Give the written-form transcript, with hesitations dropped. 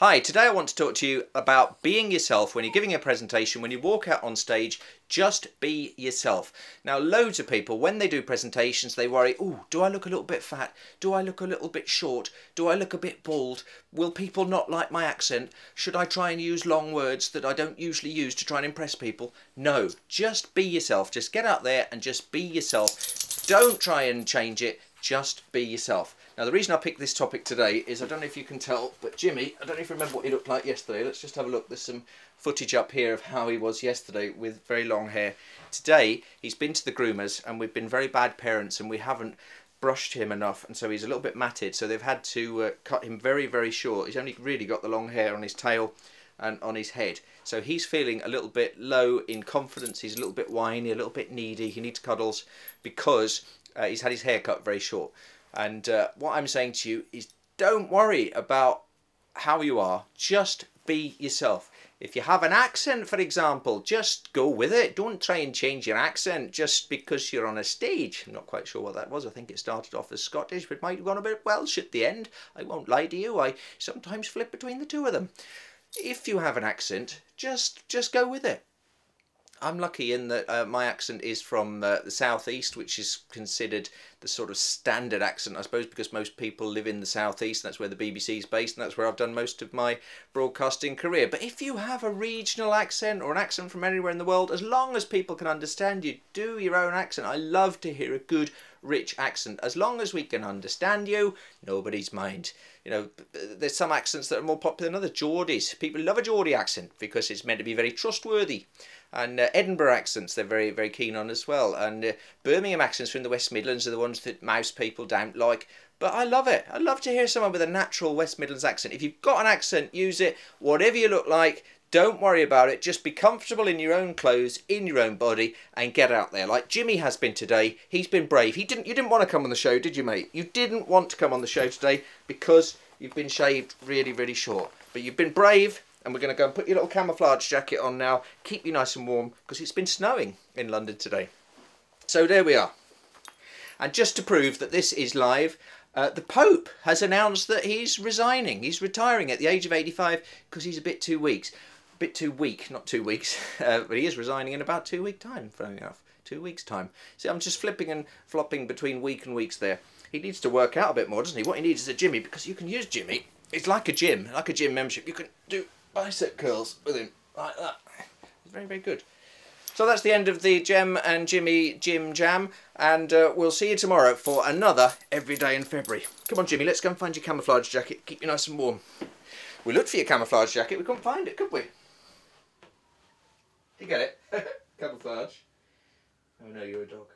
Hi, today I want to talk to you about being yourself when you're giving a presentation, when you walk out on stage. Just be yourself. Now, loads of people, when they do presentations, they worry, oh, do I look a little bit fat? Do I look a little bit short? Do I look a bit bald? Will people not like my accent? Should I try and use long words that I don't usually use to try and impress people? No, just be yourself. Just get out there and just be yourself. Don't try and change it. Just be yourself. Now, the reason I picked this topic today is, I don't know if you can tell, but Jimmy, I don't know if you remember what he looked like yesterday. Let's just have a look. There's some footage up here of how he was yesterday with very long hair. Today, he's been to the groomers and we've been very bad parents and we haven't brushed him enough, and so he's a little bit matted. So they've had to cut him very, very short. He's only really got the long hair on his tail and on his head. So he's feeling a little bit low in confidence. He's a little bit whiny, a little bit needy. He needs cuddles because he's had his hair cut very short. And what I'm saying to you is, don't worry about how you are. Just be yourself. If you have an accent, for example, just go with it. Don't try and change your accent just because you're on a stage. I'm not quite sure what that was. I think it started off as Scottish, but might have gone a bit Welsh at the end. I won't lie to you. I sometimes flip between the two of them. If you have an accent, just go with it. I'm lucky in that my accent is from the southeast, which is considered the sort of standard accent, I suppose, because most people live in the southeast. That's where the BBC is based, and that's where I've done most of my broadcasting career. But if you have a regional accent or an accent from anywhere in the world, as long as people can understand you, do your own accent. I love to hear a good, rich accent. As long as we can understand you, nobody's mind. You know, there's some accents that are more popular than others. Geordies. People love a Geordie accent because it's meant to be very trustworthy. And Edinburgh accents they're very, very keen on as well. And Birmingham accents from the West Midlands are the ones that most people don't like. But I love it. I love to hear someone with a natural West Midlands accent. If you've got an accent, use it. Whatever you look like, don't worry about it. Just be comfortable in your own clothes, in your own body, and get out there. Like Jimmy has been today. He's been brave. You didn't want to come on the show, did you, mate? You didn't want to come on the show today because you've been shaved really, really short. But you've been brave. And we're going to go and put your little camouflage jacket on now. Keep you nice and warm because it's been snowing in London today. So there we are. And just to prove that this is live, the Pope has announced that he's resigning. He's retiring at the age of 85 because he's a bit too weak. A bit too weak, not 2 weeks. But he is resigning in about 2 weeks' time, funny enough. 2 weeks' time. See, I'm just flipping and flopping between week and weeks there. He needs to work out a bit more, doesn't he? What he needs is a Jimmy, because you can use Jimmy. It's like a gym membership. You can do bicep curls with him like that. It's very, very good. So that's the end of the Gem and Jimmy Jim Jam, and we'll see you tomorrow for another Everyday in February. Come on, Jimmy, let's go and find your camouflage jacket. Keep you nice and warm. We looked for your camouflage jacket, we couldn't find it, could we? You get it? Camouflage. Oh no, you're a dog.